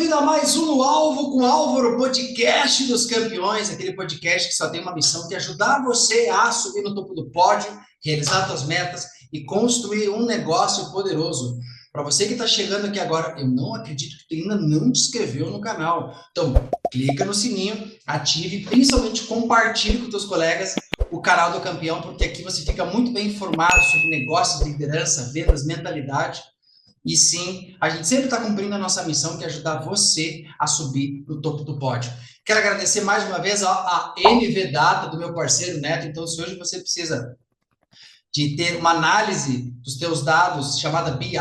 bem-vindo a mais um No Alvo com Álvaro, podcast dos campeões, aquele podcast que só tem uma missão de ajudar você a subir no topo do pódio, realizar suas metas e construir um negócio poderoso. Para você que está chegando aqui agora, eu não acredito que tu ainda não te inscreveu no canal. Então, clica no sininho, ative e principalmente compartilhe com teus colegas o canal do campeão, porque aqui você fica muito bem informado sobre negócios, liderança, vendas, mentalidade. E sim, a gente sempre está cumprindo a nossa missão, que é ajudar você a subir no topo do pódio. Quero agradecer mais uma vez a NV Data, do meu parceiro Neto. Então, se hoje você precisa de ter uma análise dos teus dados chamada BI,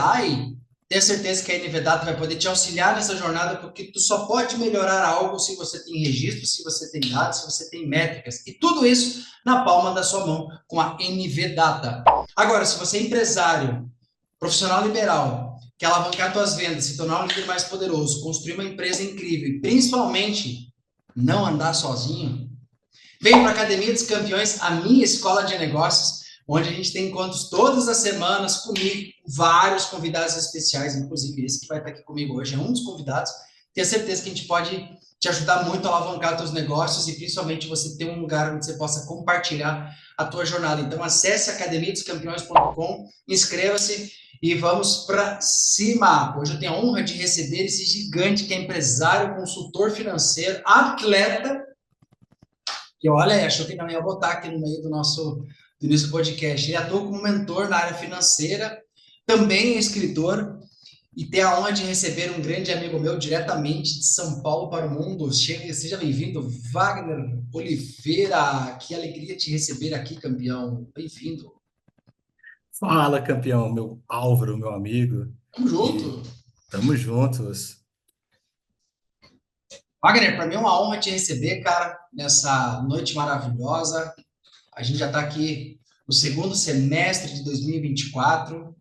tenha certeza que a NV Data vai poder te auxiliar nessa jornada, porque tu só pode melhorar algo se você tem registro, se você tem dados, se você tem métricas. E tudo isso na palma da sua mão com a NV Data. Agora, se você é empresário, profissional liberal, quer alavancar suas vendas, se tornar um líder mais poderoso, construir uma empresa incrível e principalmente não andar sozinho, vem para a Academia dos Campeões, a minha escola de negócios, onde a gente tem encontros todas as semanas comigo, vários convidados especiais, inclusive esse que vai estar aqui comigo hoje é um dos convidados. Tenho certeza que a gente pode te ajudar muito a alavancar os teus negócios e principalmente você ter um lugar onde você possa compartilhar a tua jornada. Então acesse academiadoscampeões.com, inscreva-se e vamos para cima. Hoje eu tenho a honra de receber esse gigante que é empresário, consultor financeiro, atleta, que olha, achou que não ia botar aqui no meio do início do podcast. Ele atua como mentor na área financeira, também é escritor e tem a honra de receber um grande amigo meu diretamente de São Paulo para o mundo. Seja bem-vindo, Wagner Oliveira. Que alegria te receber aqui, campeão. Bem-vindo. Fala, campeão, meu Álvaro, meu amigo. Tamo E junto. tamo juntos. Wagner, para mim é uma honra te receber, cara, nessa noite maravilhosa. A gente já está aqui no segundo semestre de 2024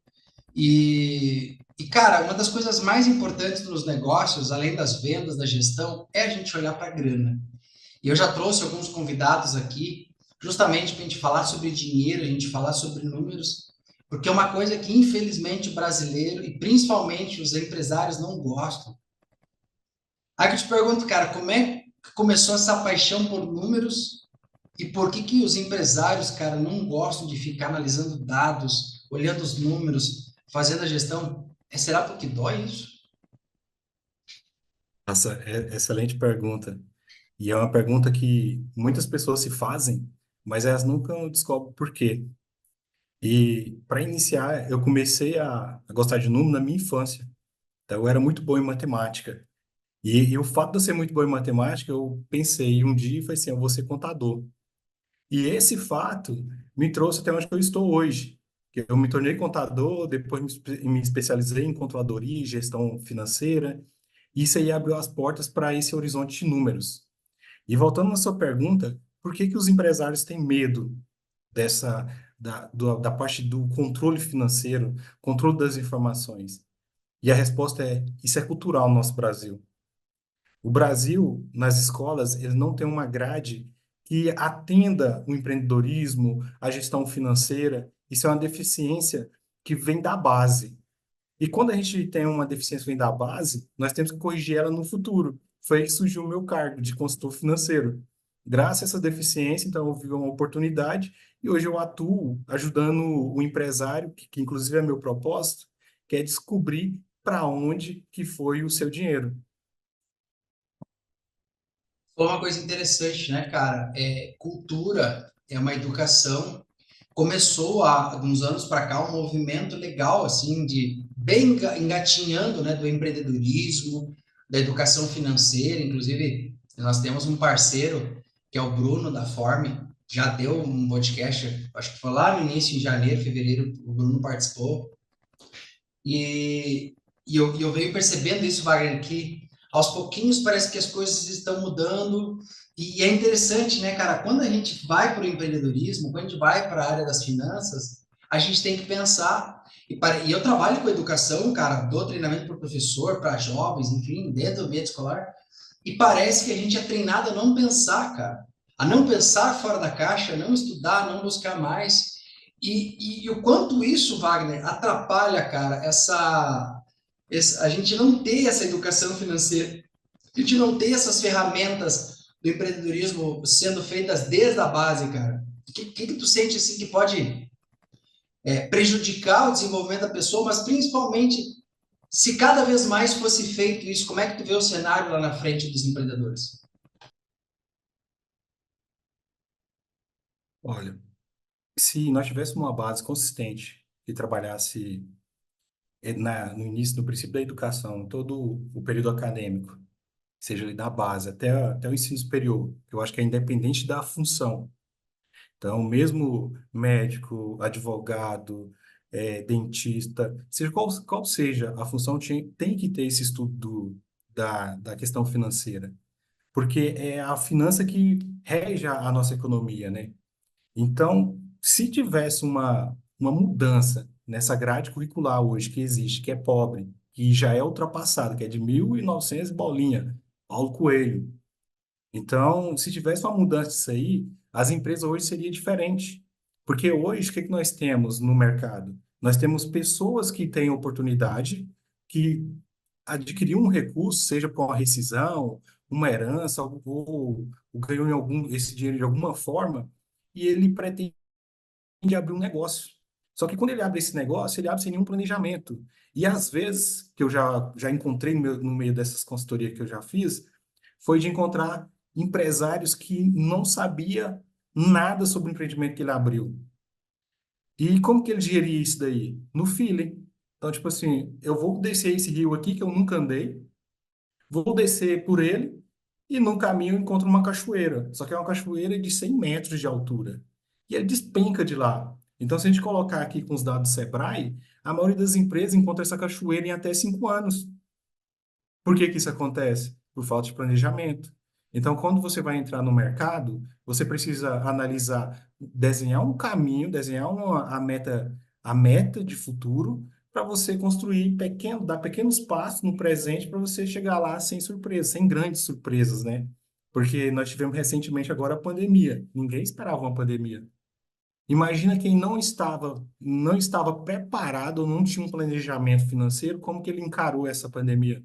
cara, uma das coisas mais importantes nos negócios, além das vendas, da gestão, é a gente olhar para a grana. E eu já trouxe alguns convidados aqui, justamente para a gente falar sobre dinheiro, a gente falar sobre números, porque é uma coisa que, infelizmente, o brasileiro e principalmente os empresários não gostam. Aí que eu te pergunto, cara, como é que começou essa paixão por números e por que que os empresários, cara, não gostam de ficar analisando dados, olhando os números, fazendo a gestão? Será porque dói isso? Nossa, excelente pergunta. E é uma pergunta que muitas pessoas se fazem, mas elas nunca descobrem por quê. E para iniciar, eu comecei a gostar de número na minha infância. Então, eu era muito bom em matemática. E o fato de eu ser muito bom em matemática, eu pensei um dia e falei assim, eu vou ser contador. E esse fato me trouxe até onde eu estou hoje. Que Eu me tornei contador, depois me especializei em controladoria e gestão financeira. Isso aí abriu as portas para esse horizonte de números. E voltando à sua pergunta, por que que os empresários têm medo dessa da parte do controle financeiro, controle das informações? E a resposta é: isso é cultural no nosso Brasil. O Brasil, nas escolas, ele não tem uma grade que atenda o empreendedorismo, a gestão financeira. Isso é uma deficiência que vem da base. E quando a gente tem uma deficiência que vem da base, nós temos que corrigir ela no futuro. Foi aí que surgiu o meu cargo de consultor financeiro. Graças a essa deficiência, então, eu vi uma oportunidade e hoje eu atuo ajudando o empresário, que inclusive é meu propósito, que é descobrir para onde que foi o seu dinheiro. Foi uma coisa interessante, né, cara? Cultura é uma educação. Começou há alguns anos para cá um movimento legal, assim, de bem engatinhando, né, do empreendedorismo, da educação financeira. Inclusive, nós temos um parceiro que é o Bruno da Forme, já deu um podcast, acho que foi lá no início, em janeiro, fevereiro, o Bruno participou. E eu venho percebendo isso, Wagner, que aos pouquinhos parece que as coisas estão mudando. E é interessante, né, cara? Quando a gente vai para o empreendedorismo, quando a gente vai para a área das finanças, a gente tem que pensar. E eu trabalho com educação, cara, dou treinamento para professor, para jovens, enfim, dentro do ambiente escolar. E parece que a gente é treinado a não pensar, cara. A não pensar fora da caixa, a não estudar, a não buscar mais. E o quanto isso, Wagner, atrapalha, cara, essa. A gente não ter essa educação financeira, a gente não ter essas ferramentas do empreendedorismo sendo feitas desde a base, cara. O que tu sente assim que pode prejudicar o desenvolvimento da pessoa, mas principalmente se cada vez mais fosse feito isso, como é que tu vê o cenário lá na frente dos empreendedores? Olha, se nós tivéssemos uma base consistente que trabalhasse no início, no princípio da educação, todo o período acadêmico, seja ali da base até o ensino superior, eu acho que é independente da função. Então, mesmo médico, advogado, dentista, seja qual seja a função, tem que ter esse estudo da questão financeira, porque é a finança que rege a nossa economia, né? Então, se tivesse uma mudança nessa grade curricular hoje que existe, que é pobre, que já é ultrapassada, que é de 1900 e bolinha, Paulo Coelho. Então, se tivesse uma mudança disso aí, as empresas hoje seria diferente. Porque hoje, o que que nós temos no mercado? Nós temos pessoas que têm oportunidade, que adquiriu um recurso, seja por uma rescisão, uma herança, ou ganhou esse dinheiro de alguma forma, e ele pretende abrir um negócio. Só que quando ele abre esse negócio, ele abre sem nenhum planejamento. E às vezes, que eu já encontrei no meio dessas consultorias que eu já fiz, foi de encontrar empresários que não sabia nada sobre o empreendimento que ele abriu. E como que ele geria isso daí? No feeling. Então, tipo assim, eu vou descer esse rio aqui que eu nunca andei, vou descer por ele e no caminho eu encontro uma cachoeira. Só que é uma cachoeira de 100 metros de altura. E ele despenca de lá. Então, se a gente colocar aqui com os dados do Sebrae, a maioria das empresas encontra essa cachoeira em até 5 anos. Por que que isso acontece? Por falta de planejamento. Então, quando você vai entrar no mercado, você precisa analisar, desenhar um caminho, desenhar a meta de futuro para você construir dar pequenos passos no presente para você chegar lá sem surpresa, sem grandes surpresas, né? Porque nós tivemos recentemente agora a pandemia. Ninguém esperava uma pandemia. Imagina quem não estava preparado ou não tinha um planejamento financeiro, como que ele encarou essa pandemia?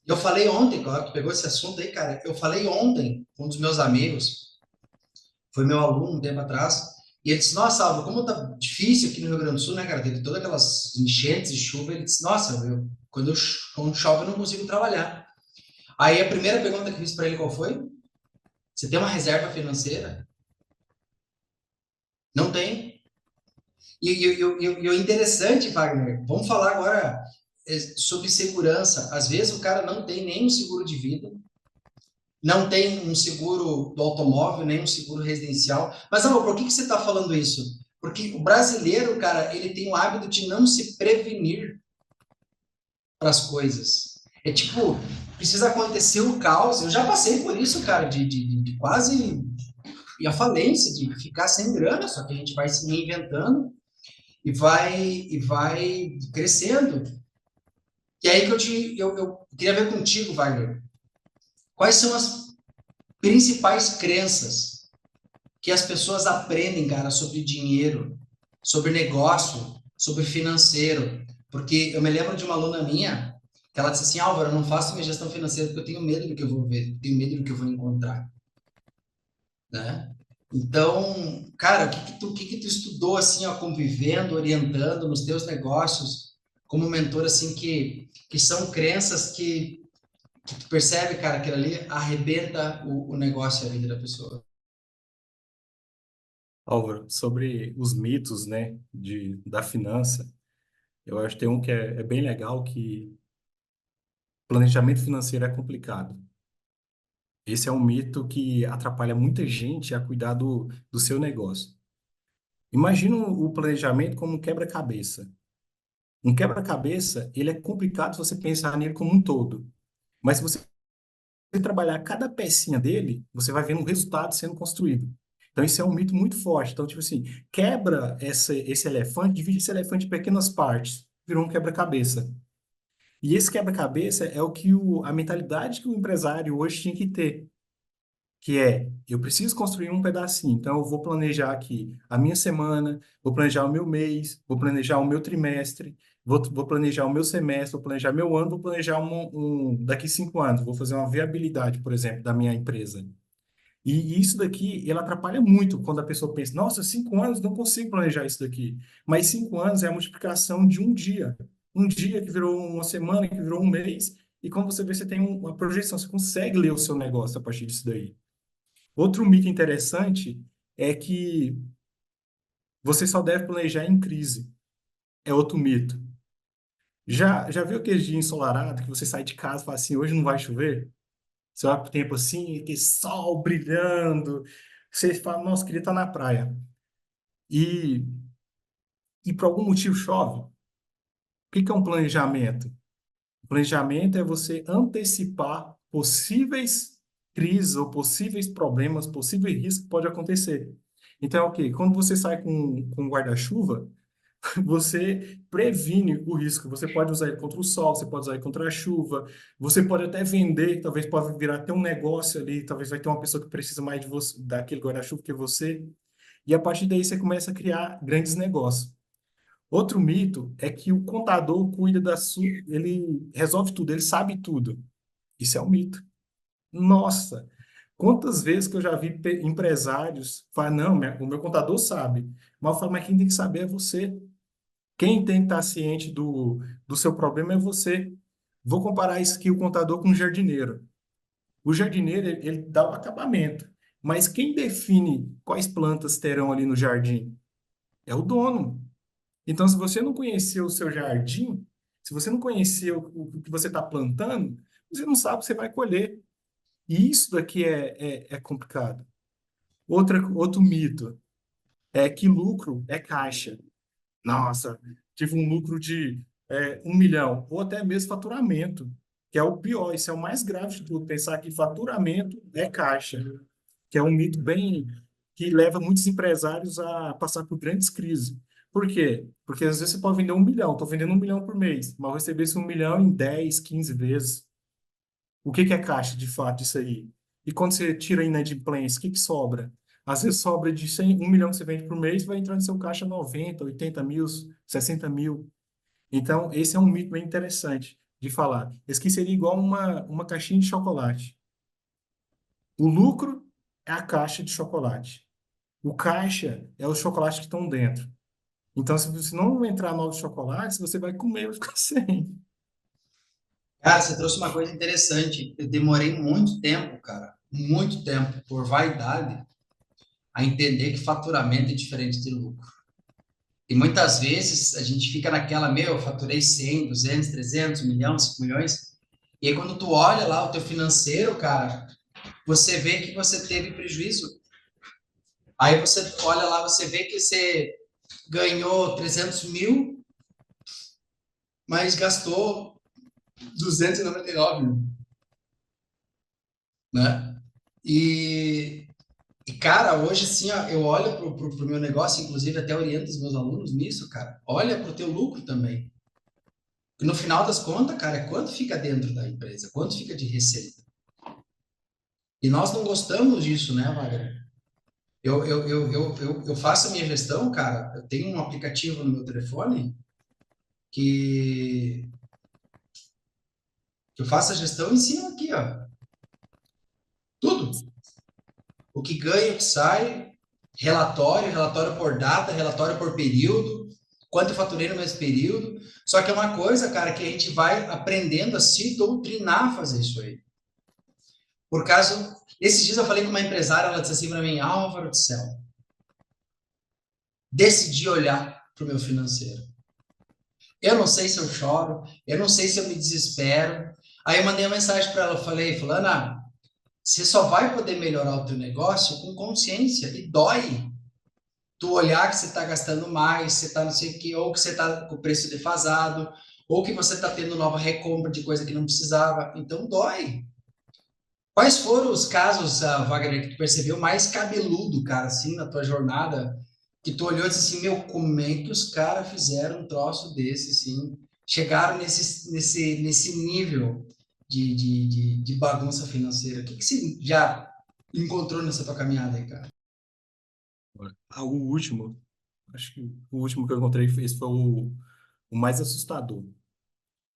Eu falei ontem, claro, tu pegou esse assunto aí, cara. Eu falei ontem com um dos meus amigos, foi meu aluno um tempo atrás, e ele disse: Nossa, Álvaro, como tá difícil aqui no Rio Grande do Sul, né, cara? Teve todas aquelas enchentes e chuva. Ele disse: Nossa, quando chove eu não consigo trabalhar. Aí a primeira pergunta que eu fiz para ele qual foi? Você tem uma reserva financeira? Não tem. E o interessante, Wagner, vamos falar agora sobre segurança. Às vezes o cara não tem nem um seguro de vida, não tem um seguro do automóvel, nem um seguro residencial. Mas, amor, por que você está falando isso? Porque o brasileiro, cara, ele tem o hábito de não se prevenir para as coisas. É tipo, precisa acontecer o caos. Eu já passei por isso, cara, de quase ir à falência, de ficar sem grana, só que a gente vai se reinventando e vai crescendo. E aí que eu queria ver contigo, Wagner, quais são as principais crenças que as pessoas aprendem, cara, sobre dinheiro, sobre negócio, sobre financeiro. Porque eu me lembro de uma aluna minha que ela disse assim: Álvaro, eu não faço minha gestão financeira porque eu tenho medo do que eu vou ver, tenho medo do que eu vou encontrar, né? Então, cara, o que que tu estudou assim, ó, convivendo, orientando nos teus negócios, como mentor, assim, que são crenças que tu percebe, cara, que ali arrebenta o negócio e a vida da pessoa. Álvaro, sobre os mitos, né, da finança, eu acho que tem um que é bem legal, que planejamento financeiro é complicado. Esse é um mito que atrapalha muita gente a cuidar do seu negócio. Imagina o planejamento como um quebra-cabeça. Um quebra-cabeça, ele é complicado se você pensar nele como um todo. Mas se você trabalhar cada pecinha dele, você vai vendo um resultado sendo construído. Então, isso é um mito muito forte. Então, tipo assim, quebra esse elefante, divide esse elefante em pequenas partes, virou um quebra-cabeça. E esse quebra-cabeça é a mentalidade que o empresário hoje tinha que ter. que é, eu preciso construir um pedacinho, então eu vou planejar aqui a minha semana, vou planejar o meu mês, vou planejar o meu trimestre, vou planejar o meu semestre, vou planejar meu ano, vou planejar daqui 5 anos, vou fazer uma viabilidade, por exemplo, da minha empresa. E isso daqui, ele atrapalha muito quando a pessoa pensa, nossa, 5 anos, não consigo planejar isso daqui. Mas 5 anos é a multiplicação de um dia. Um dia que virou uma semana, que virou um mês, e quando você vê, você tem uma projeção, você consegue ler o seu negócio a partir disso daí. Outro mito interessante é que você só deve planejar em crise. É outro mito. Já viu aquele dia ensolarado que você sai de casa e fala assim, hoje não vai chover? Você olha pro tempo assim, aquele sol brilhando, você fala, nossa, queria estar na praia. E, e por algum motivo chove. O que que é um planejamento? O planejamento é você antecipar possíveis crises ou possíveis problemas, possíveis riscos que pode acontecer. Então, ok, quando você sai com um guarda-chuva, você previne o risco. Você pode usar ele contra o sol, você pode usar ele contra a chuva, você pode até vender, talvez pode virar até um negócio ali, talvez vai ter uma pessoa que precisa mais de você, daquele guarda-chuva que você. E a partir daí você começa a criar grandes negócios. Outro mito é que o contador cuida da sua, ele resolve tudo, ele sabe tudo. Isso é um mito. Nossa, quantas vezes que eu já vi empresários falar, não, o meu contador sabe. Mas eu falo, mas quem tem que saber é você. Quem tem que estar ciente do seu problema é você. Vou comparar isso aqui, o contador, com o jardineiro. O jardineiro, ele dá o acabamento. Mas quem define quais plantas terão ali no jardim? É o dono. Então, se você não conhecer o seu jardim, se você não conhecer o que você está plantando, você não sabe o que você vai colher. E isso daqui é complicado. Outro mito é que lucro é caixa. Nossa, tive um lucro de 1 milhão, ou até mesmo faturamento, que é o pior, isso é o mais grave de tudo, pensar que faturamento é caixa, que é um mito bem que leva muitos empresários a passar por grandes crises. Por quê? Porque às vezes você pode vender 1 milhão, estou vendendo 1 milhão por mês, mas eu receber esse 1 milhão em 10, 15 vezes. O que que é caixa, de fato, isso aí? E quando você tira a inadimplência, o que que sobra? Às vezes sobra de 100, 1 milhão que você vende por mês, vai entrar no seu caixa 90, 80 mil, 60 mil. Então, esse é um mito bem interessante de falar. Esse aqui seria igual uma caixinha de chocolate. O lucro é a caixa de chocolate. O caixa é os chocolates que estão dentro. Então, se você não entrar novos chocolates, você vai comer e vai ficar sem. Cara, você trouxe uma coisa interessante. Eu demorei muito tempo, cara, muito tempo, por vaidade, a entender que faturamento é diferente de lucro. E muitas vezes a gente fica naquela, meu, eu faturei 100, 200, 300, 1 milhão, 5 milhões. E aí quando tu olha lá o teu financeiro, cara, você vê que você teve prejuízo. Aí você olha lá, você vê que você ganhou 300 mil, mas gastou 299 mil, né? E, cara, hoje assim, ó, eu olho pro meu negócio, inclusive até oriento os meus alunos nisso, cara. Olha pro teu lucro também. E no final das contas, cara, é quanto fica dentro da empresa, quanto fica de receita. E nós não gostamos disso, né, Wagner? Eu faço a minha gestão, cara. Eu tenho um aplicativo no meu telefone que, que eu faço a gestão em cima aqui, ó. Tudo. O que ganha, o que sai, relatório, relatório por data, relatório por período, quanto eu faturei no mesmo período. Só que é uma coisa, cara, que a gente vai aprendendo a se doutrinar a fazer isso aí. Por causa, esses dias eu falei com uma empresária, ela disse assim para mim, Álvaro do céu, decidi olhar para o meu financeiro. Eu não sei se eu choro, eu não sei se eu me desespero. Aí eu mandei uma mensagem para ela, eu falei, fulana, você só vai poder melhorar o teu negócio com consciência e dói. Tu olhar que você está gastando mais, você está não sei o que, ou que você está com o preço defasado, ou que você está tendo nova recompra de coisa que não precisava. Então dói. Quais foram os casos, Wagner, que tu percebeu mais cabeludo, cara, assim, na tua jornada, que tu olhou e disse assim, meu, como é que os caras fizeram um troço desse, assim, chegaram nesse nível de bagunça financeira? O que que você já encontrou nessa tua caminhada aí, cara? O último, acho que o último que eu encontrei, esse foi o mais assustador.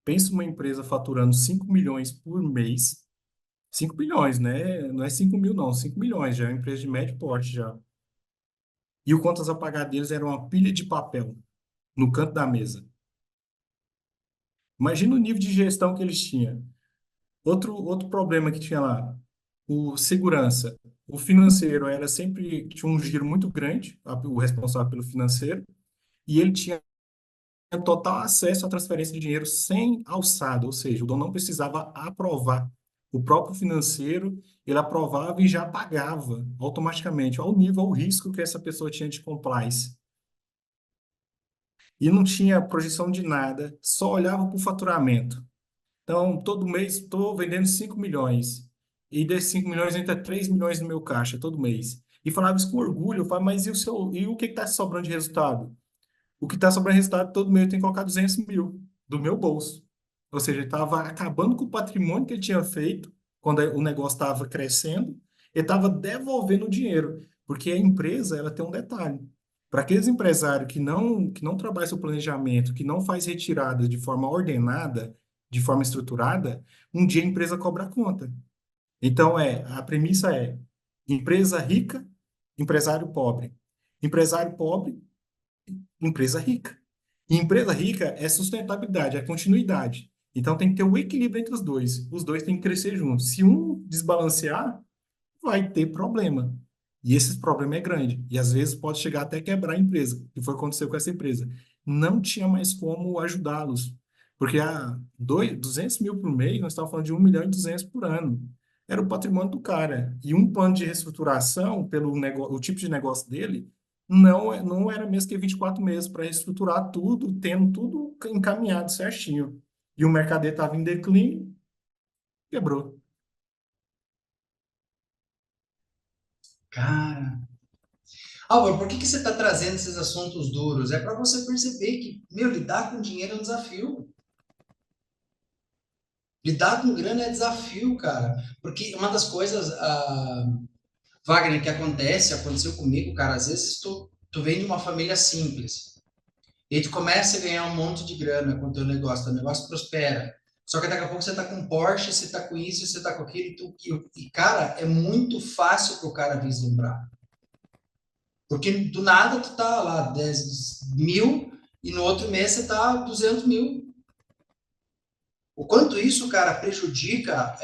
Pensa uma empresa faturando 5 milhões por mês. 5 milhões, né? Não é 5 mil, não. 5 milhões, já é uma empresa de médio porte já. E o contas a pagar deles era uma pilha de papel no canto da mesa. Imagina o nível de gestão que eles tinham. Outro problema que tinha lá, o segurança. O financeiro era sempre, tinha um giro muito grande, o responsável pelo financeiro, e ele tinha total acesso à transferência de dinheiro sem alçada, ou seja, o dono não precisava aprovar. O próprio financeiro, ele aprovava e já pagava automaticamente, ao nível, ao risco que essa pessoa tinha de compliance. E não tinha projeção de nada, só olhava para o faturamento. Então, todo mês estou vendendo 5 milhões. E desses 5 milhões entra 3 milhões no meu caixa todo mês. E falava isso com orgulho. Eu falava, mas e o que está sobrando de resultado? O que está sobrando de resultado todo mês eu tenho que colocar 200 mil do meu bolso. Ou seja, ele estava acabando com o patrimônio que ele tinha feito quando o negócio estava crescendo. Ele estava devolvendo o dinheiro. Porque a empresa, ela tem um detalhe. Para aqueles empresários que não trabalham seu planejamento, que não faz retirada de forma ordenada, de forma estruturada, um dia a empresa cobra a conta. Então, a premissa é empresa rica, empresário pobre. Empresário pobre, empresa rica. E empresa rica é sustentabilidade, é continuidade. Então tem que ter o equilíbrio entre os dois. Os dois têm que crescer juntos. Se um desbalancear, vai ter problema. E esse problema é grande. E às vezes pode chegar até quebrar a empresa, que foi o que aconteceu com essa empresa. Não tinha mais como ajudá-los. Porque 200 mil por mês, nós estávamos falando de 1 milhão e 200 por ano. Era o patrimônio do cara. E um plano de reestruturação, pelo o tipo de negócio dele, não era mesmo que 24 meses para reestruturar tudo, tendo tudo encaminhado certinho. E o mercado estava em declínio, quebrou. Cara. Álvaro, por que que você está trazendo esses assuntos duros? É para você perceber que, meu, lidar com dinheiro é um desafio. Lidar com grana é desafio, cara. Porque uma das coisas, Wagner, que aconteceu comigo, cara, às vezes tu vem de uma família simples. E tu começa a ganhar um monte de grana com teu negócio prospera. Só que daqui a pouco você tá com Porsche, você tá com isso, você tá com aquilo, cara, é muito fácil pro cara vislumbrar. Porque do nada tu tá lá 10 mil e no outro mês você tá 200 mil. O quanto isso, cara, prejudica,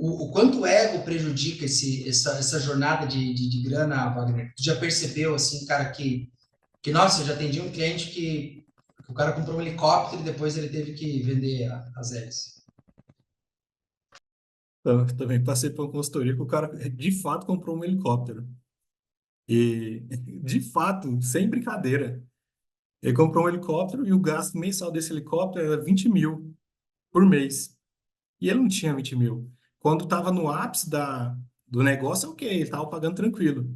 o quanto o ego prejudica essa jornada de grana, Wagner? Tu já percebeu, assim, cara, nossa, eu já atendi um cliente que o cara comprou um helicóptero e depois ele teve que vender as hélices. Eu também passei por uma consultoria que o cara de fato comprou um helicóptero. E de fato, sem brincadeira, ele comprou um helicóptero e o gasto mensal desse helicóptero era 20 mil por mês. E ele não tinha 20 mil. Quando estava no ápice do negócio, ok, ele estava pagando tranquilo.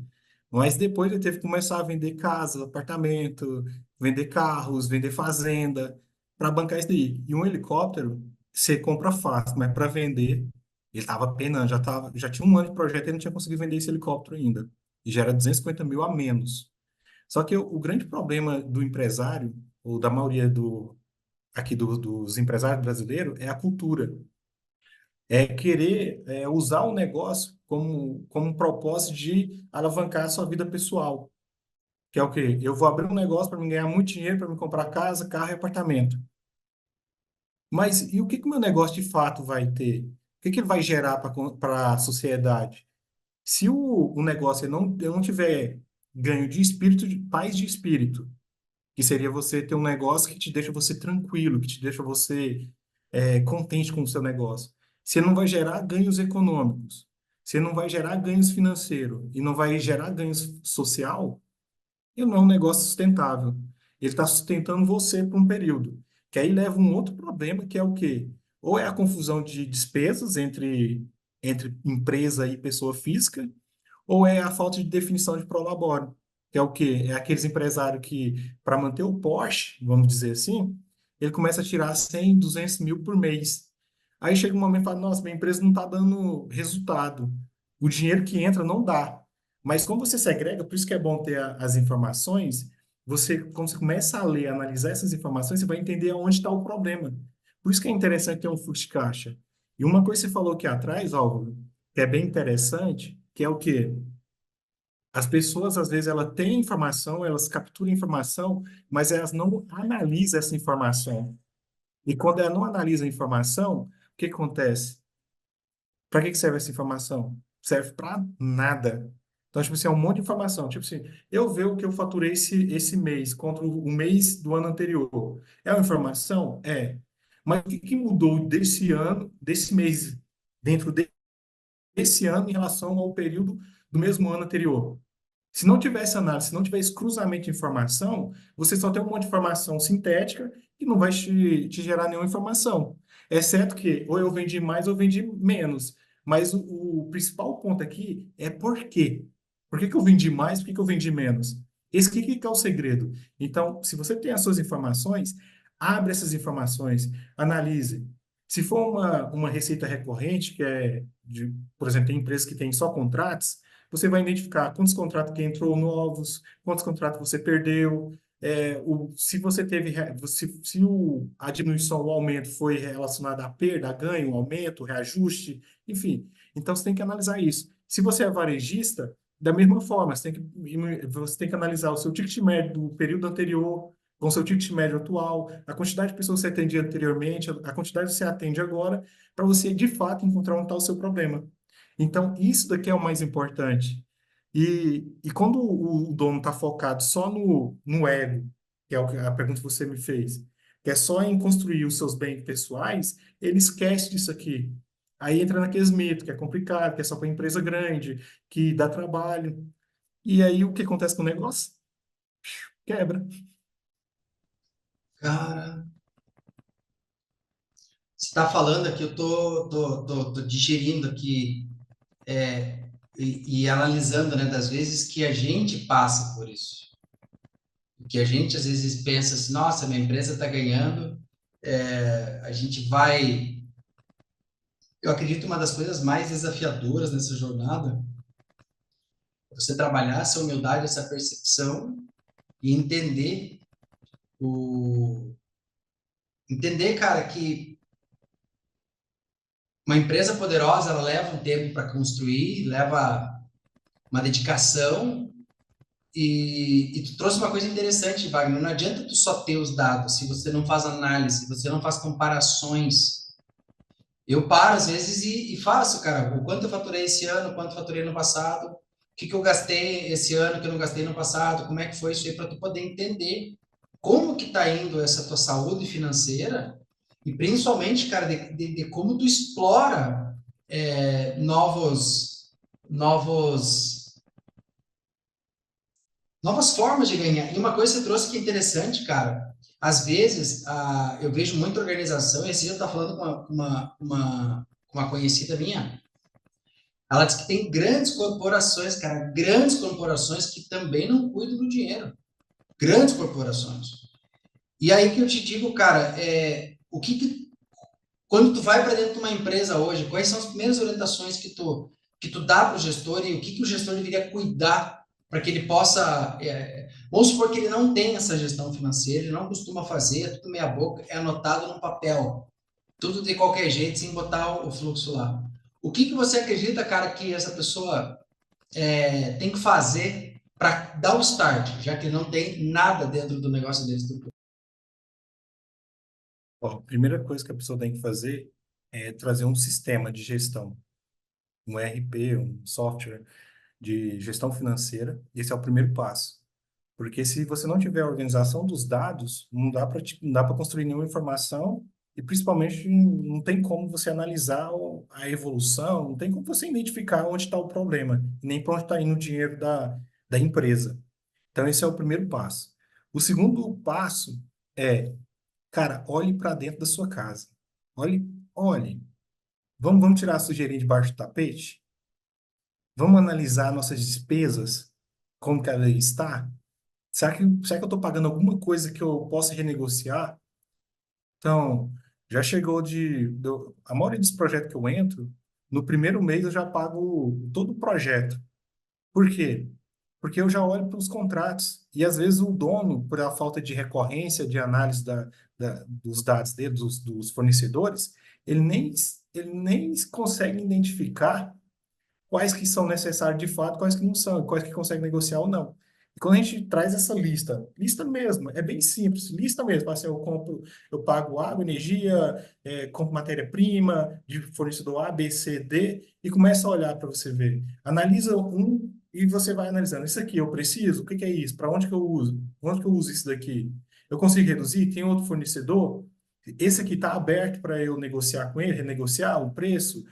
Mas depois ele teve que começar a vender casa, apartamento, vender carros, vender fazenda, para bancar isso daí. E um helicóptero, você compra fácil, mas para vender, ele estava penando, já tinha um ano de projeto e ele não tinha conseguido vender esse helicóptero ainda. E já era 250 mil a menos. Só que o grande problema do empresário, ou da maioria aqui dos empresários brasileiros, é a cultura. É querer usar o negócio como um propósito de alavancar a sua vida pessoal. Que é o quê? Eu vou abrir um negócio para me ganhar muito dinheiro, para me comprar casa, carro e apartamento. Mas e o que que o meu negócio de fato vai ter? O que que ele vai gerar para a sociedade? Se o negócio eu não tiver ganho de espírito, de paz de espírito, que seria você ter um negócio que te deixa você tranquilo, que te deixa você contente com o seu negócio. Você não vai gerar ganhos econômicos, você não vai gerar ganhos financeiros e não vai gerar ganhos social, e não é um negócio sustentável. Ele está sustentando você por um período. Que aí leva um outro problema, que é o quê? Ou é a confusão de despesas entre empresa e pessoa física, ou é a falta de definição de prolabore, que é o quê? É aqueles empresários que, para manter o Porsche, vamos dizer assim, ele começa a tirar 100, 200 mil por mês. Aí chega um momento e fala, nossa, minha empresa não está dando resultado. O dinheiro que entra não dá. Mas como você segrega, por isso que é bom ter as informações, você, quando você começa a ler, analisar essas informações, você vai entender onde está o problema. Por isso que é interessante ter um fluxo de caixa. E uma coisa que você falou aqui atrás, Álvaro, que é bem interessante, que é o quê? As pessoas, às vezes, elas têm informação, elas capturam informação, mas elas não analisam essa informação. E quando ela não analisa a informação, o que acontece? Para que serve essa informação? Serve para nada. Então, tipo assim, é um monte de informação. Tipo assim, eu ver o que eu faturei esse mês contra o mês do ano anterior. É uma informação? É. Mas o que que mudou desse ano, desse mês, dentro desse ano em relação ao período do mesmo ano anterior? Se não tivesse análise, se não tivesse cruzamento de informação, você só tem um monte de informação sintética que não vai te gerar nenhuma informação. Exceto que ou eu vendi mais ou eu vendi menos. Mas o principal ponto aqui é por quê? Por que que eu vendi mais? Por que que eu vendi menos? Esse que é o segredo. Então, se você tem as suas informações, abre essas informações, analise. Se for uma receita recorrente, que é, por exemplo, tem empresas que têm só contratos, você vai identificar quantos contratos que entrou novos, quantos contratos você perdeu, se você teve, a diminuição, o aumento foi relacionado à perda, a ganho, aumento, reajuste, enfim. Então você tem que analisar isso. Se você é varejista, da mesma forma, você tem que analisar o seu ticket médio do período anterior com o seu ticket médio atual, a quantidade de pessoas que você atendia anteriormente, a quantidade que você atende agora, para você de fato encontrar onde está o seu problema. Então, isso daqui é o mais importante. E quando o dono está focado só no ego, que é a pergunta que você me fez, que é só em construir os seus bens pessoais, ele esquece disso aqui. Aí entra naqueles mitos, que é complicado, que é só para empresa grande, que dá trabalho. E aí o que acontece com o negócio? Quebra. Cara, você está falando aqui, eu tô digerindo aqui e analisando, né, das vezes que a gente passa por isso. Que a gente às vezes pensa assim, nossa, minha empresa está ganhando, a gente vai. Eu acredito que uma das coisas mais desafiadoras nessa jornada é você trabalhar essa humildade, essa percepção e o entender, cara, que uma empresa poderosa ela leva um tempo para construir, leva uma dedicação e tu trouxe uma coisa interessante, Wagner. Não adianta tu só ter os dados se você não faz análise, se você não faz comparações. Eu paro às vezes e faço, cara, o quanto eu faturei esse ano, quanto eu faturei no passado, o que, que eu gastei esse ano que eu não gastei no passado, como é que foi isso aí para tu poder entender como que tá indo essa tua saúde financeira e principalmente, cara, de como tu explora novos novas formas de ganhar. E uma coisa que você trouxe que é interessante, cara, às vezes eu vejo muita organização, esse dia eu estava falando com uma conhecida minha, ela disse que tem grandes corporações, cara, grandes corporações que também não cuidam do dinheiro. Grandes corporações. E aí que eu te digo, cara, quando tu vai para dentro de uma empresa hoje, quais são as primeiras orientações que tu dá para o gestor e o que o gestor deveria cuidar para que ele possa. Vamos supor que ele não tem essa gestão financeira, ele não costuma fazer, é tudo meia boca, é anotado no papel, tudo de qualquer jeito, sem botar o fluxo lá. O que você acredita, cara, que essa pessoa tem que fazer para dar o start, já que não tem nada dentro do negócio dele? Ó, a primeira coisa que a pessoa tem que fazer é trazer um sistema de gestão, um ERP, um software de gestão financeira. Esse é o primeiro passo. Porque se você não tiver a organização dos dados, não dá para construir nenhuma informação e principalmente não tem como você analisar a evolução, não tem como você identificar onde está o problema, nem para onde está indo o dinheiro da empresa. Então, esse é o primeiro passo. O segundo passo é, cara, olhe para dentro da sua casa. Olhe. Vamos tirar a sujeirinha debaixo do tapete? Vamos analisar nossas despesas, como que ela está? Será que eu estou pagando alguma coisa que eu possa renegociar? Então, já chegou a maioria dos projetos que eu entro, no primeiro mês eu já pago todo o projeto. Por quê? Porque eu já olho para os contratos e às vezes o dono, por a falta de recorrência, de análise dos dados dele, dos fornecedores, ele nem consegue identificar quais que são necessários de fato, quais que não são, quais que consegue negociar ou não. E quando a gente traz essa lista, lista mesmo, é bem simples, lista mesmo, assim, eu pago água, energia, compro matéria-prima de fornecedor A, B, C, D, e começa a olhar para você ver. Analisa um e você vai analisando. Isso aqui eu preciso? O que que é isso? Para onde que eu uso? Onde que eu uso isso daqui? Eu consigo reduzir? Tem outro fornecedor? Esse aqui está aberto para eu negociar com ele, renegociar o preço,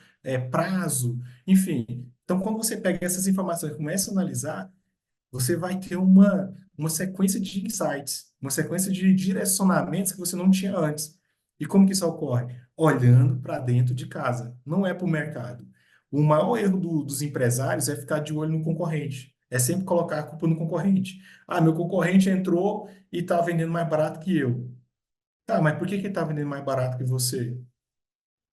prazo, enfim. Então, quando você pega essas informações e começa a analisar, você vai ter uma sequência de insights, uma sequência de direcionamentos que você não tinha antes. E como que isso ocorre? Olhando para dentro de casa, não é para o mercado. O maior erro dos empresários é ficar de olho no concorrente. É sempre colocar a culpa no concorrente. Ah, meu concorrente entrou e está vendendo mais barato que eu. Tá, mas por que que ele está vendendo mais barato que você?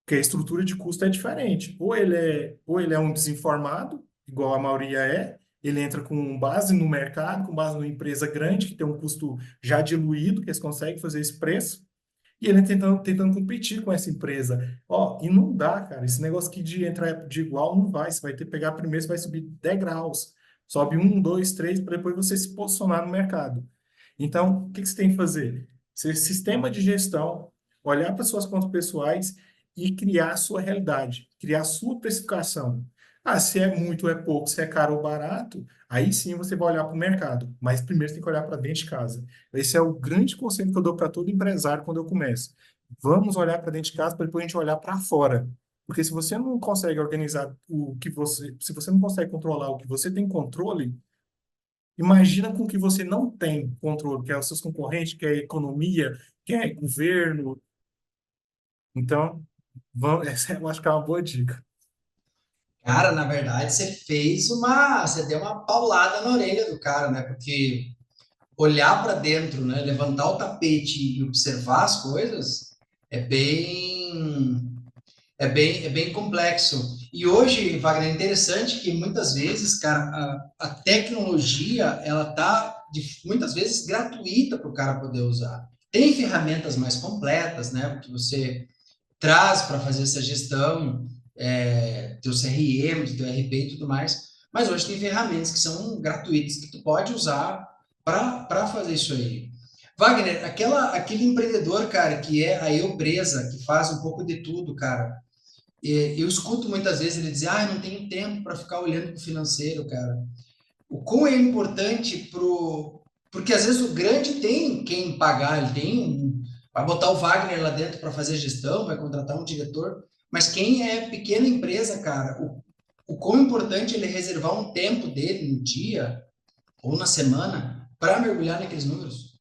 Porque a estrutura de custo é diferente. Ou ele é um desinformado, igual a maioria é, ele entra com base no mercado, com base numa empresa grande, que tem um custo já diluído, que eles conseguem fazer esse preço, e ele tentando competir com essa empresa. Ó, e não dá, cara. Esse negócio aqui de entrar de igual não vai. Você vai ter que pegar primeiro, você vai subir degraus. Sobe um, dois, três, para depois você se posicionar no mercado. Então, o que que você tem que fazer? Ser sistema de gestão, olhar para suas contas pessoais e criar a sua realidade, criar a sua precificação. Ah, se é muito ou é pouco, se é caro ou barato, aí sim você vai olhar para o mercado. Mas primeiro você tem que olhar para dentro de casa. Esse é o grande conselho que eu dou para todo empresário quando eu começo. Vamos olhar para dentro de casa para depois a gente olhar para fora. Porque se você não consegue organizar o que você, se você não consegue controlar o que você tem controle, imagina com o que você não tem controle, que é os seus concorrentes, que é a economia, que é governo. Então, vamos, essa eu acho que é uma boa dica. Cara, na verdade, você deu uma paulada na orelha do cara, né? Porque olhar para dentro, né? Levantar o tapete e observar as coisas é é bem complexo. E hoje, Wagner, é interessante que muitas vezes, cara, a tecnologia, ela tá muitas vezes gratuita para o cara poder usar. Tem ferramentas mais completas, né? Que você traz para fazer essa gestão, teu CRM, teu RP e tudo mais. Mas hoje tem ferramentas que são gratuitas que tu pode usar para fazer isso aí. Wagner, aquele empreendedor, cara, que é a empresa, que faz um pouco de tudo, cara. Eu escuto muitas vezes ele dizer, ah, eu não tenho tempo para ficar olhando para o financeiro, cara. O quão é importante pro. Porque às vezes o grande tem quem pagar, ele tem um. Vai botar o Wagner lá dentro para fazer gestão, vai contratar um diretor. Mas quem é pequena empresa, cara, o quão importante ele reservar um tempo dele no dia ou na semana para mergulhar naqueles números.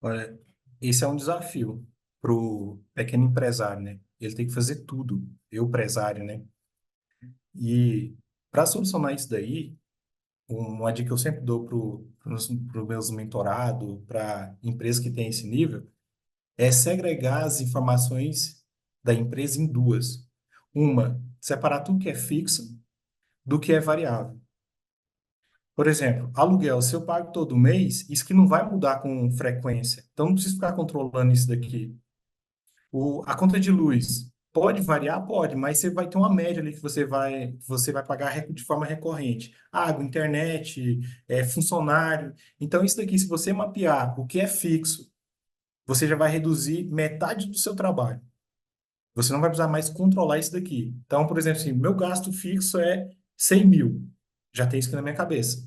Olha, esse é um desafio para o pequeno empresário, né? Ele tem que fazer tudo, eu empresário, né? E para solucionar isso daí, uma dica que eu sempre dou para os meus mentorados, para empresas que têm esse nível, é segregar as informações da empresa em duas. Uma, separar tudo que é fixo do que é variável. Por exemplo, aluguel, se eu pago todo mês, isso que não vai mudar com frequência. Então, não preciso ficar controlando isso daqui. A conta de luz pode variar? Pode, mas você vai ter uma média ali que você vai pagar de forma recorrente. Água, internet, funcionário. Então, isso daqui, se você mapear o que é fixo, você já vai reduzir metade do seu trabalho. Você não vai precisar mais controlar isso daqui. Então, por exemplo, assim, meu gasto fixo é 100 mil. Já tem isso aqui na minha cabeça.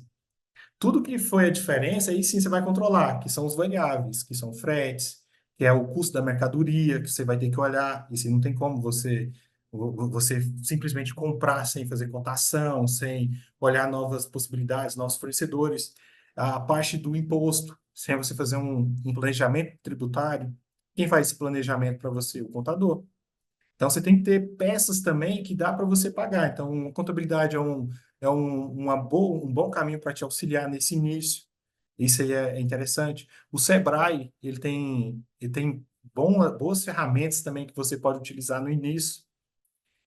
Tudo que foi a diferença, aí sim você vai controlar, que são os variáveis, que são fretes, que é o custo da mercadoria, que você vai ter que olhar. E se não tem como você simplesmente comprar sem fazer cotação, sem olhar novas possibilidades, novos fornecedores. A parte do imposto, sem você fazer um planejamento tributário. Quem faz esse planejamento para você? O contador. Então, você tem que ter peças também que dá para você pagar. Então, a contabilidade um bom caminho para te auxiliar nesse início. Isso aí é interessante. O Sebrae, ele tem boas ferramentas também que você pode utilizar no início.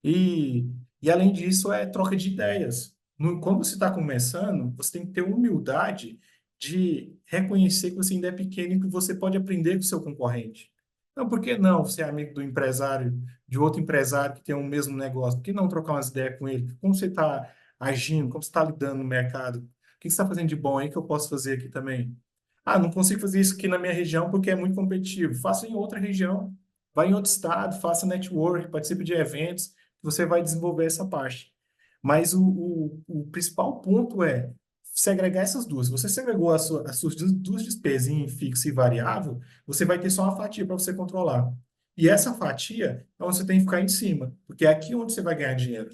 E, e além disso, é troca de ideias. Quando você está começando, você tem que ter humildade de reconhecer que você ainda é pequeno e que você pode aprender com o seu concorrente. Não, por que não ser amigo do empresário, de outro empresário que tem o mesmo negócio? Por que não trocar umas ideias com ele? Como você está agindo? Como você está lidando no mercado? O que você está fazendo de bom aí que eu posso fazer aqui também? Ah, não consigo fazer isso aqui na minha região porque é muito competitivo. Faça em outra região. Vá em outro estado, faça network, participe de eventos você vai desenvolver essa parte. Mas o principal ponto é segregar essas duas. Se você segregou as suas duas despesas em fixo e variável, você vai ter só uma fatia para você controlar. E essa fatia é onde você tem que ficar em cima, porque é aqui onde você vai ganhar dinheiro.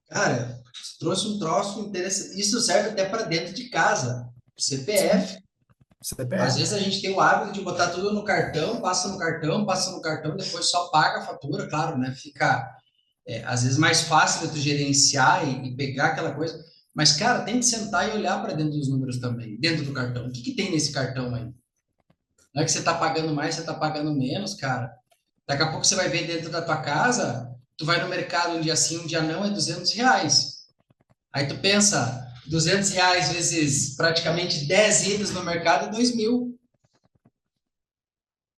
Cara, você trouxe um troço interessante. Isso serve até para dentro de casa. Sim, CPF. Às CPF. vezes a gente tem o hábito de botar tudo no cartão, passa no cartão, depois só paga a fatura, claro, né? Fica, às vezes, mais fácil de tu gerenciar e pegar aquela coisa. Mas, cara, tem que sentar e olhar para dentro dos números também, dentro do cartão. O que que tem nesse cartão aí? Não é que você está pagando mais, você está pagando menos, cara. Daqui a pouco você vai ver dentro da tua casa, tu vai no mercado um dia sim, um dia não, é R$ 200. Aí tu pensa, R$ 200 vezes praticamente 10 idas no mercado é 2.000,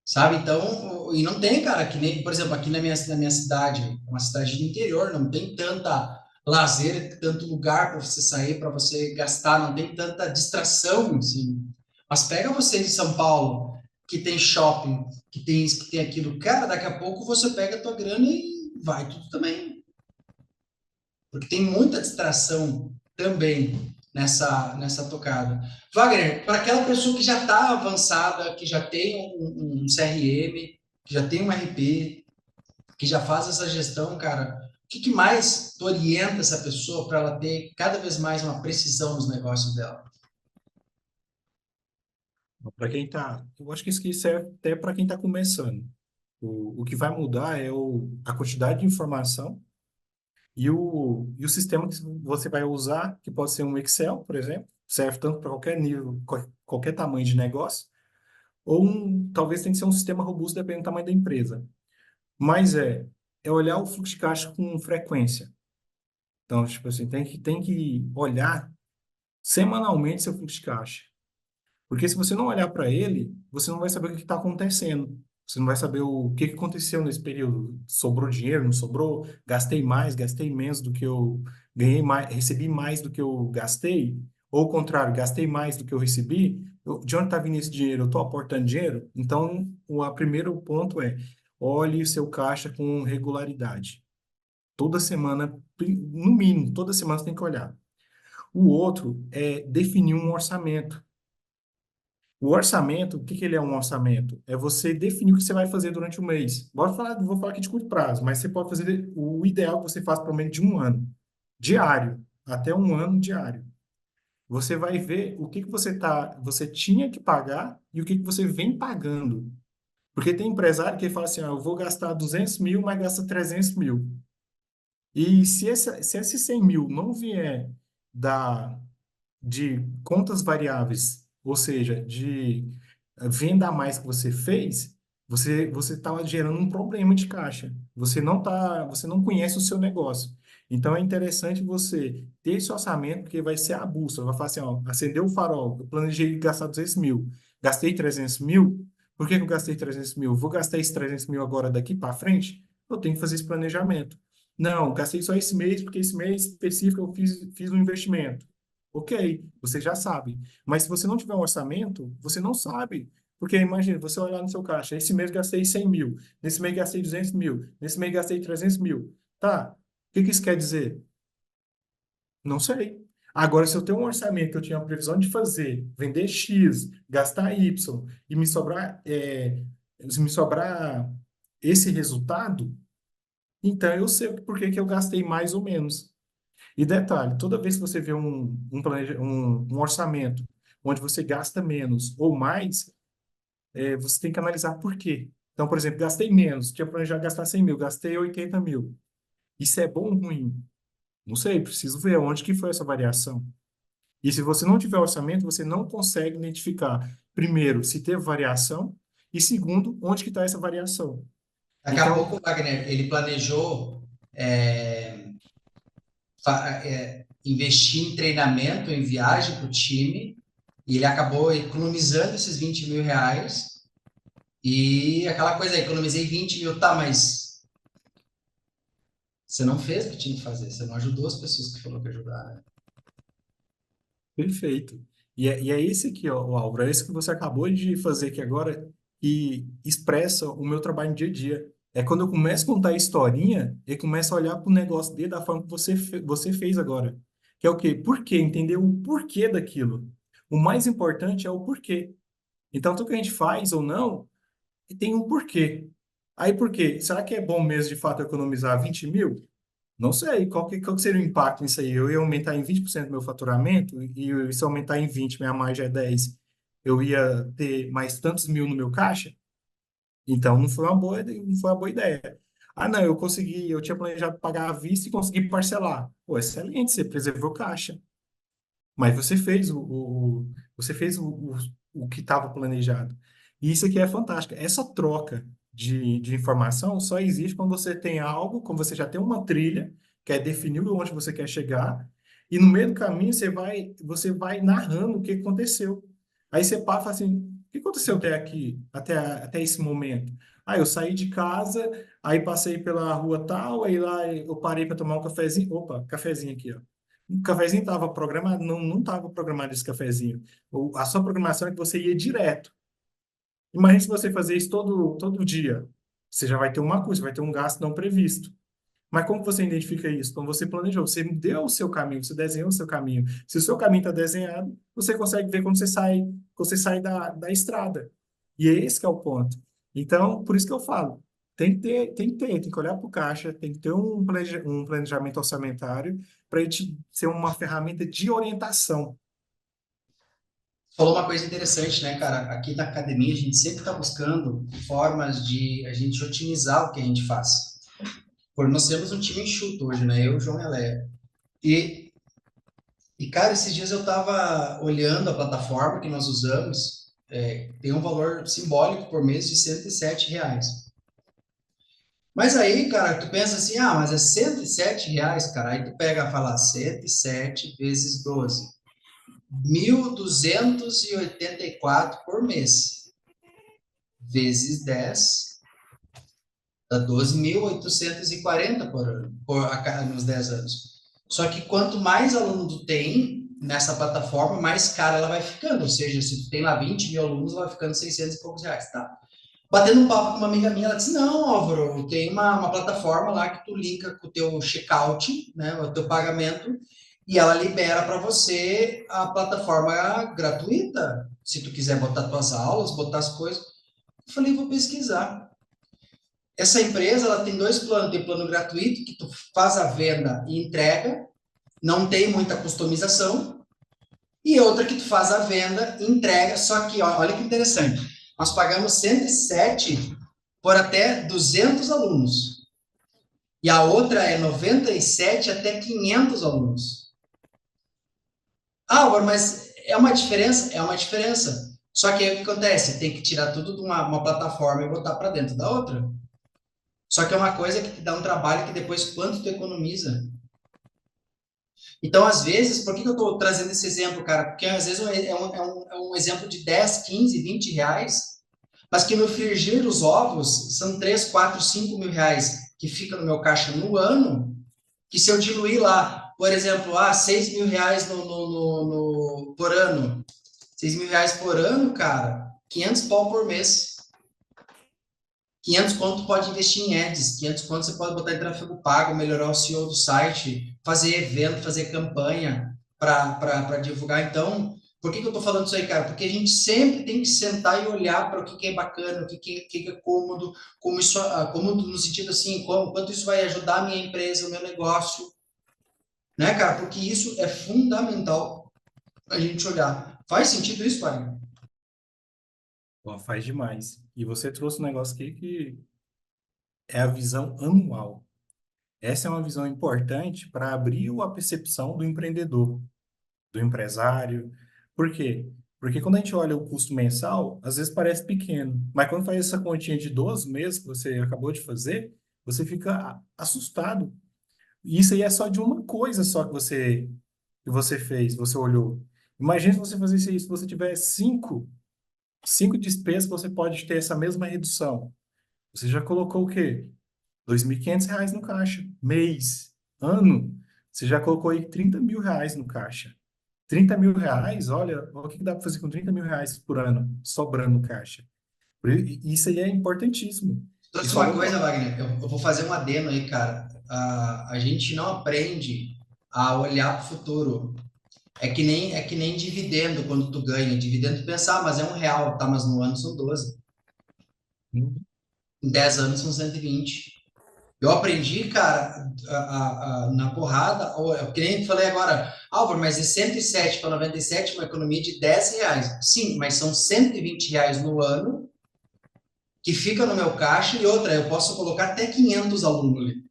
sabe? Então, e não tem, cara, que nem, por exemplo, aqui na minha cidade, uma cidade do interior, não tem tanta lazer, tanto lugar para você sair, para você gastar, não tem tanta distração, assim. Mas pega você de São Paulo, que tem shopping, que tem isso, que tem aquilo, cara, daqui a pouco você pega a tua grana e vai tudo também. Porque tem muita distração também nessa tocada. Wagner, para aquela pessoa que já está avançada, que já tem um CRM, que já tem um RP, que já faz essa gestão, cara, o que mais tu orienta essa pessoa para ela ter cada vez mais uma precisão nos negócios dela? Para quem está, eu acho que isso aqui serve até para quem está começando. O que vai mudar é a quantidade de informação e o sistema que você vai usar, que pode ser um Excel, por exemplo, serve tanto para qualquer nível, qualquer tamanho de negócio, ou talvez tenha que ser um sistema robusto dependendo do tamanho da empresa. Mas é olhar o fluxo de caixa com frequência. Então, tipo assim, tem que olhar semanalmente seu fluxo de caixa. Porque se você não olhar para ele, você não vai saber o que está acontecendo. Você não vai saber o que aconteceu nesse período. Sobrou dinheiro, não sobrou? Gastei mais, gastei menos do que eu ganhei mais, recebi mais do que eu gastei? Ou o contrário, gastei mais do que eu recebi? De onde está vindo esse dinheiro? Eu estou aportando dinheiro? Então, o primeiro ponto é olhe o seu caixa com regularidade. Toda semana, no mínimo, toda semana você tem que olhar. O outro é definir um orçamento. O orçamento, o que que ele é um orçamento? É você definir o que você vai fazer durante o mês. Vou falar aqui de curto prazo, mas você pode fazer o ideal que você faz pelo menos de um ano, diário, até um ano diário. Você vai ver o que que você tinha que pagar e o que que você vem pagando. Porque tem empresário que fala assim, eu vou gastar 200 mil, mas gasta 300 mil. E se esse 100 mil não vier da, de contas variáveis, ou seja, de venda a mais que você fez, você está gerando um problema de caixa. Você não conhece o seu negócio. Então é interessante você ter esse orçamento, porque vai ser a bússola. Vai falar assim, ó, acendeu o farol, eu planejei gastar 200 mil, gastei 300 mil, por que que eu gastei 300 mil? Vou gastar esses 300 mil agora daqui para frente? Eu tenho que fazer esse planejamento. Não, gastei só esse mês, porque esse mês específico eu fiz um investimento. Ok, você já sabe. Mas se você não tiver um orçamento, você não sabe. Porque imagina, você olhar no seu caixa, esse mês gastei 100 mil, nesse mês gastei 200 mil, nesse mês gastei 300 mil. Tá, o que que isso quer dizer? Não sei. Agora, se eu tenho um orçamento que eu tinha a previsão de fazer, vender X, gastar Y, e me sobrar esse resultado, então eu sei por que que eu gastei mais ou menos. E detalhe, toda vez que você vê um orçamento onde você gasta menos ou mais, você tem que analisar por quê. Então, por exemplo, gastei menos, tinha planejado gastar 100 mil, gastei 80 mil. Isso é bom ou ruim? Não sei, preciso ver onde que foi essa variação. E se você não tiver orçamento, você não consegue identificar, primeiro, se teve variação, E segundo, onde que está essa variação? Daqui a Então, pouco, Wagner, ele planejou investir em treinamento, em viagem para o time, e ele acabou economizando esses 20 mil reais. E aquela coisa, economizei 20 mil, tá, mas você não fez o que tinha que fazer, você não ajudou as pessoas que falou que ajudar, né? perfeito. E é esse aqui, ó, Álvaro, é esse que você acabou de fazer aqui agora e expressa o meu trabalho no dia a dia. É quando eu começo a contar a historinha e começo a olhar para o negócio dele da forma que você fez agora. Que é o quê? Por quê? Entender o porquê daquilo. O mais importante é o porquê. Então, tudo que a gente faz ou não, tem um porquê. Aí, por quê? Será que é bom mesmo, de fato, economizar 20 mil? Não sei, qual que seria o impacto nisso aí? Eu ia aumentar em 20% meu faturamento e se aumentar em 20, minha margem é 10, eu ia ter mais tantos mil no meu caixa? Então não foi uma boa ideia. Ah, não, eu tinha planejado pagar à vista e consegui parcelar. Pô, excelente, você preservou caixa. Mas você fez o que estava planejado. E isso aqui é fantástico. Essa troca de informação só existe quando você tem algo, quando você já tem uma trilha, que é definir onde você quer chegar, e no meio do caminho você vai narrando o que aconteceu. Aí você para e fala assim, o que aconteceu até aqui, até esse momento? Ah, eu saí de casa, aí passei pela rua tal, aí lá eu parei para tomar um cafezinho. Opa, cafezinho aqui, ó. O cafezinho estava programado, não estava programado esse cafezinho. A sua programação é que você ia direto. Imagine se você fazer isso todo dia. Você já vai ter uma coisa, vai ter um gasto não previsto. Mas como que você identifica isso? Como você planejou, você deu o seu caminho, você desenhou o seu caminho. Se o seu caminho está desenhado, você consegue ver quando você sai da estrada. E é esse que é o ponto. Então, por isso que eu falo, tem que olhar para o caixa, tem que ter um planejamento orçamentário para ele ser uma ferramenta de orientação. Falou uma coisa interessante, né, cara? Aqui na academia a gente sempre está buscando formas de a gente otimizar o que a gente faz. Por nós temos um time enxuto hoje, né? Eu, João e a Leia. E, cara, esses dias eu estava olhando a plataforma que nós usamos, tem um valor simbólico por mês de R$ 107. Mas aí, cara, tu pensa assim, ah, mas é R$ 107, cara. Aí tu pega e fala 107 vezes 12. 1.284 por mês, vezes 10, dá 12.840 por ano, nos 10 anos. Só que quanto mais aluno tu tem nessa plataforma, mais cara ela vai ficando. Ou seja, se tu tem lá 20 mil alunos, ela vai ficando 600 e poucos reais, tá? Batendo um papo com uma amiga minha, ela disse, não, Álvaro, tem uma plataforma lá que tu linka com o teu checkout, né, o teu pagamento, e ela libera para você a plataforma gratuita, se tu quiser botar tuas aulas, botar as coisas. Eu falei, vou pesquisar. Essa empresa, ela tem dois planos, tem plano gratuito, que tu faz a venda e entrega, não tem muita customização, e outra que tu faz a venda, entrega, só que, ó, olha que interessante, nós pagamos 107 por até 200 alunos. E a outra é 97 até 500 alunos. Ah, Álvaro, mas é uma diferença? É uma diferença. Só que aí o que acontece? Tem que tirar tudo de uma plataforma e botar para dentro da outra. Só que é uma coisa que te dá um trabalho que depois quanto tu economiza. Então, às vezes, por que eu estou trazendo esse exemplo, cara? Porque às vezes é um exemplo de 10, 15, 20 reais, mas que no frigir dos ovos são 3, 4, 5 mil reais que fica no meu caixa no ano, que se eu diluir lá, por exemplo, 6 mil reais por ano, 6 mil reais por ano, cara, 500 pau por mês. 500 conto pode investir em ads, 500 conto você pode botar em tráfego pago, melhorar o SEO do site, fazer evento, fazer campanha para divulgar. Então, por que eu estou falando isso aí, cara? Porque a gente sempre tem que sentar e olhar para o que é bacana, o que é cômodo, como isso, cômodo no sentido assim, quanto isso vai ajudar a minha empresa, o meu negócio, né, cara? Porque isso é fundamental a gente olhar. Faz sentido isso, pai? Ó, faz demais. E você trouxe um negócio aqui que é a visão anual. Essa é uma visão importante para abrir a percepção do empreendedor, do empresário. Por quê? Porque quando a gente olha o custo mensal, às vezes parece pequeno, mas quando faz essa continha de 12 meses que você acabou de fazer, você fica assustado. E isso aí é só de uma coisa só que você fez, você olhou. Imagina se você fazesse isso, se você tiver cinco despesas, você pode ter essa mesma redução. Você já colocou o quê? R$ 2.500 no caixa. Mês, ano, você já colocou aí R$ 30.000 no caixa. R$ 30.000, olha, o que que dá para fazer com R$ 30.000 por ano, sobrando no caixa. Isso aí é importantíssimo. E Trouxe uma falou, coisa, Wagner, eu vou fazer um adeno aí, cara. A gente não aprende a olhar para o futuro. É que nem dividendo quando tu ganha. Dividendo, tu pensa, mas é R$ 1, tá? Mas no ano são 12. Em 10 anos são 120. Eu aprendi, cara, na porrada, ou, que nem falei agora, Álvaro, mas de 107 para 97, uma economia de R$ 10. Sim, mas são R$ 120 no ano que fica no meu caixa e outra, eu posso colocar até 500 alunos ali.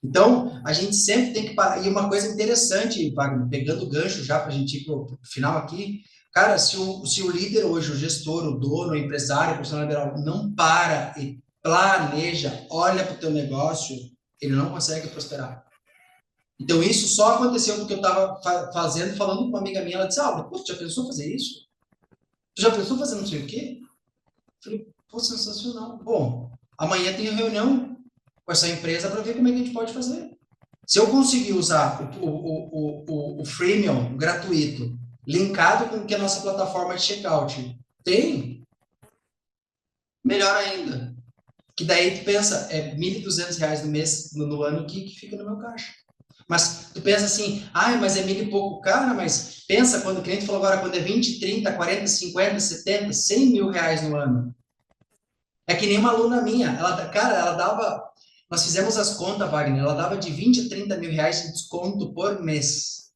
Então, a gente sempre tem que parar. E uma coisa interessante, Wagner, pegando o gancho já para a gente ir para o final aqui, cara, se o líder hoje, o gestor, o dono, o empresário, o profissional liberal, não para e planeja, olha para o teu negócio, ele não consegue prosperar. Então, isso só aconteceu porque eu estava fazendo, falando com uma amiga minha, ela disse, pô, tu já pensou fazer isso? Tu já pensou fazer não sei o quê? Eu falei, pô, sensacional. Bom, amanhã tem reunião com essa empresa para ver como é que a gente pode fazer. Se eu conseguir usar o freemium gratuito, linkado com o que a nossa plataforma de checkout tem, melhor ainda. Que daí tu pensa, é R$ 1.200 no mês, no ano que fica no meu caixa. Mas tu pensa assim, mas é mil e pouco, cara, mas pensa quando o cliente falou agora, quando é 20, 30, 40, 50, 70, R$ 100.000 no ano. É que nem uma aluna minha, cara, ela dava, nós fizemos as contas, Wagner, ela dava de 20 a 30 mil reais de desconto por mês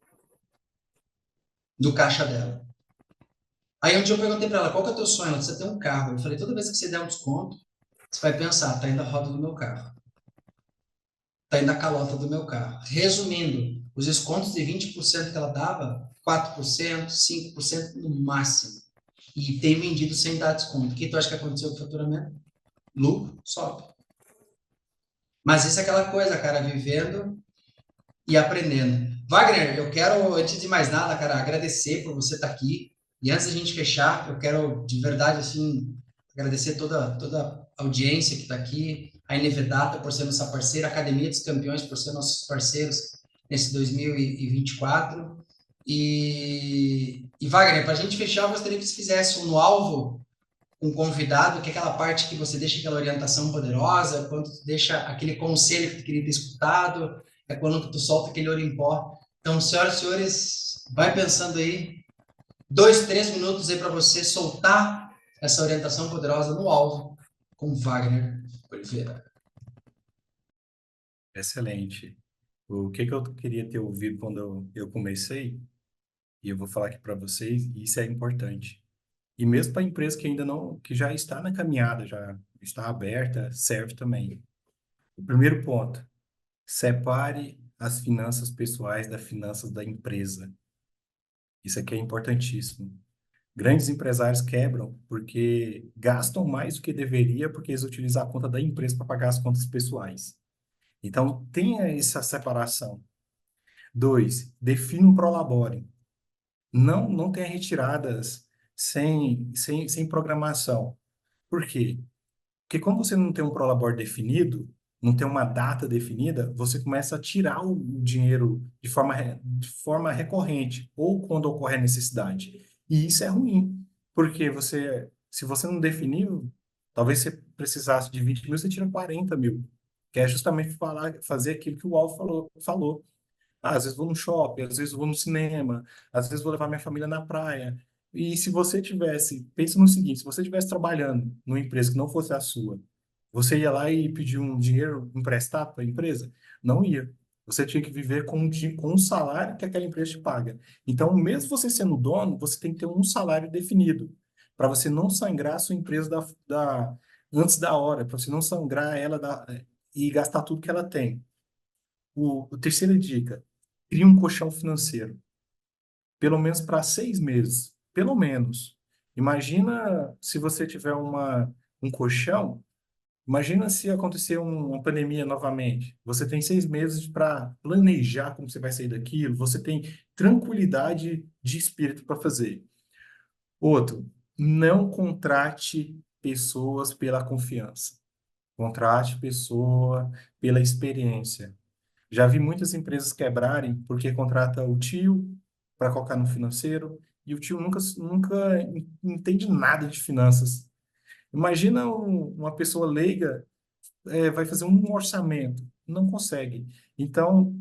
do caixa dela. Aí um dia eu perguntei para ela, qual que é o teu sonho? Ela disse, ter um carro. Eu falei, toda vez que você der um desconto, você vai pensar, tá indo a roda do meu carro, tá indo a calota do meu carro. Resumindo, os descontos de 20% que ela dava, 4%, 5% no máximo. E tem vendido sem dar desconto. O que tu acha que aconteceu com o faturamento? Lucro, sobe. Mas isso é aquela coisa, cara, vivendo e aprendendo. Wagner, eu quero, antes de mais nada, cara, agradecer por você estar aqui. E antes da gente fechar, eu quero, de verdade, assim, agradecer toda a audiência que está aqui, a NV Data por ser nossa parceira, a Academia dos Campeões por ser nossos parceiros nesse 2024. E Wagner, para a gente fechar, eu gostaria que você fizesse um no alvo um convidado, que é aquela parte que você deixa aquela orientação poderosa, quando tu deixa aquele conselho que tu queria ter escutado, é quando tu solta aquele ouro em pó. Então, senhoras e senhores, vai pensando aí, 2, 3 minutos aí para você soltar essa orientação poderosa no alvo com Wagner Oliveira. excelente. O que eu queria ter ouvido quando eu comecei, e eu vou falar aqui para vocês, e isso é importante. E mesmo para a empresa que ainda não, que já está na caminhada, já está aberta, serve também. O primeiro ponto, separe as finanças pessoais das finanças da empresa. Isso aqui é importantíssimo. Grandes empresários quebram porque gastam mais do que deveria porque eles utilizam a conta da empresa para pagar as contas pessoais. Então, tenha essa separação. Dois, defina um prolabore. Não tenha retiradas sem programação. Por quê? Porque como você não tem um prolabore definido, não tem uma data definida, você começa a tirar o dinheiro de forma recorrente ou quando ocorre a necessidade. E isso é ruim, porque se você não definiu, talvez você precisasse de 20 mil, você tira 40 mil, que é justamente fazer aquilo que o Alvo falou. Às vezes vou no shopping, às vezes vou no cinema, às vezes vou levar minha família na praia. E se você tivesse, pensa no seguinte, se você estivesse trabalhando numa empresa que não fosse a sua, você ia lá e pedir um dinheiro emprestado para a empresa? Não ia. Você tinha que viver com um salário que aquela empresa te paga. Então, mesmo você sendo dono, você tem que ter um salário definido, para você não sangrar a sua empresa antes da hora, para você não sangrar ela e gastar tudo que ela tem. A terceira dica, crie um colchão financeiro, pelo menos para 6 meses. pelo menos. Imagina se você tiver um colchão. Imagina se acontecer uma pandemia novamente. Você tem 6 meses para planejar como você vai sair daquilo. Você tem tranquilidade de espírito para fazer. Outro, não contrate pessoas pela confiança. Contrate pessoa pela experiência. Já vi muitas empresas quebrarem porque contrata o tio para colocar no financeiro e o tio nunca entende nada de finanças. Imagina uma pessoa leiga vai fazer um orçamento, não consegue. Então,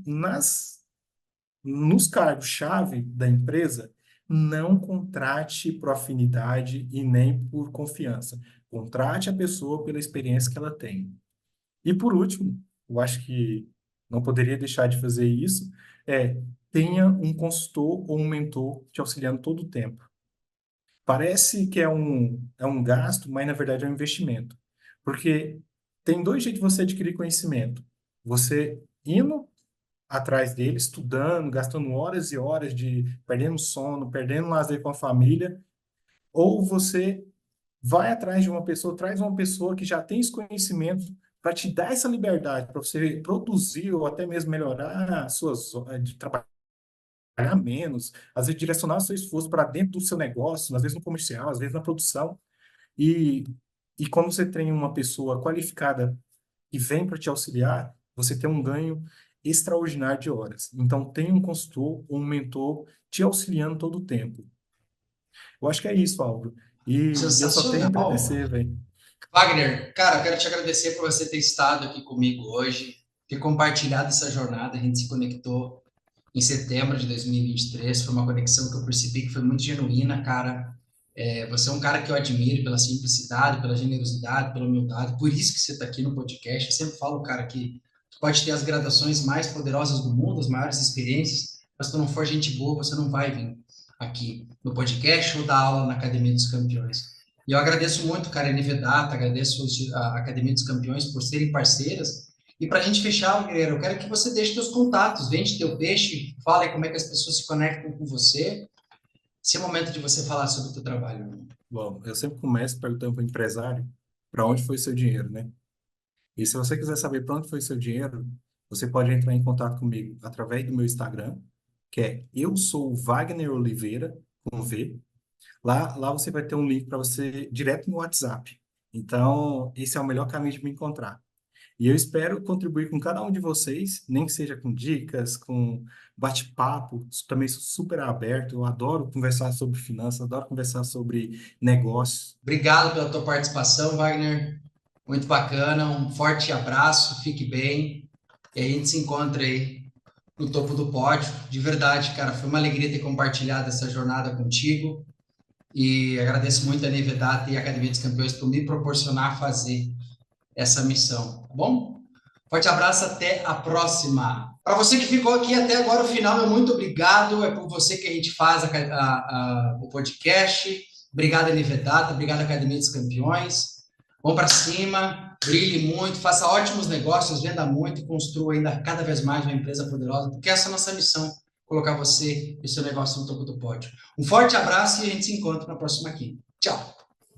nos cargos-chave da empresa, não contrate por afinidade e nem por confiança. Contrate a pessoa pela experiência que ela tem. E por último, eu acho que não poderia deixar de fazer isso, tenha um consultor ou um mentor te auxiliando todo o tempo. Parece que é um gasto, mas na verdade é um investimento. Porque tem dois jeitos de você adquirir conhecimento. Você indo atrás dele, estudando, gastando horas e horas de perdendo sono, perdendo lazer com a família, ou você vai atrás de uma pessoa, traz uma pessoa que já tem esse conhecimento para te dar essa liberdade, para você produzir ou até mesmo melhorar as suas, de trabalhar menos, às vezes direcionar o seu esforço para dentro do seu negócio, às vezes no comercial, às vezes na produção. E, e quando você tem uma pessoa qualificada que vem para te auxiliar, você tem um ganho extraordinário de horas. Então, tem um consultor, um mentor te auxiliando todo o tempo. Eu acho que é isso, Álvaro. E eu só tenho a Sensacional. agradecer, velho. Wagner, cara, eu quero te agradecer por você ter estado aqui comigo hoje, ter compartilhado essa jornada. A gente se conectou em setembro de 2023. Foi uma conexão que eu percebi que foi muito genuína, cara. Você é um cara que eu admiro pela simplicidade, pela generosidade, pela humildade. Por isso que você está aqui no podcast. Eu sempre falo, cara, que tu pode ter as gradações mais poderosas do mundo, as maiores experiências, mas se tu não for gente boa, você não vai vir aqui no podcast ou dar aula na Academia dos Campeões. E eu agradeço muito, cara, a NVData, agradeço a Academia dos Campeões por serem parceiras. E para a gente fechar, Guerreiro, eu quero que você deixe seus contatos, vende teu peixe, fale como é que as pessoas se conectam com você. Esse é o momento de você falar sobre o teu trabalho. Bom, eu sempre começo perguntando para o empresário para onde foi seu dinheiro, né? E se você quiser saber para onde foi seu dinheiro, você pode entrar em contato comigo através do meu Instagram, que é eu sou o Wagner Oliveira, com V. Lá você vai ter um link para você direto no WhatsApp. Então, esse é o melhor caminho de me encontrar. E eu espero contribuir com cada um de vocês, nem que seja com dicas, com bate-papo. Também sou super aberto, eu adoro conversar sobre finanças, adoro conversar sobre negócios. Obrigado pela tua participação, Wagner. Muito bacana. Um forte abraço, fique bem. E a gente se encontra aí no topo do pódio. De verdade, cara, foi uma alegria ter compartilhado essa jornada contigo. E agradeço muito a Nevedata e a Academia dos Campeões por me proporcionar fazer essa missão, tá bom? Forte abraço, até a próxima. Para você que ficou aqui até agora, o final, meu muito obrigado. É por você que a gente faz o podcast. Obrigado, Enivedata. Obrigado, Academia dos Campeões. Vamos para cima, brilhe muito, faça ótimos negócios, venda muito e construa ainda cada vez mais uma empresa poderosa, porque essa é a nossa missão, colocar você e seu negócio no topo do pódio. Um forte abraço e a gente se encontra na próxima aqui. Tchau!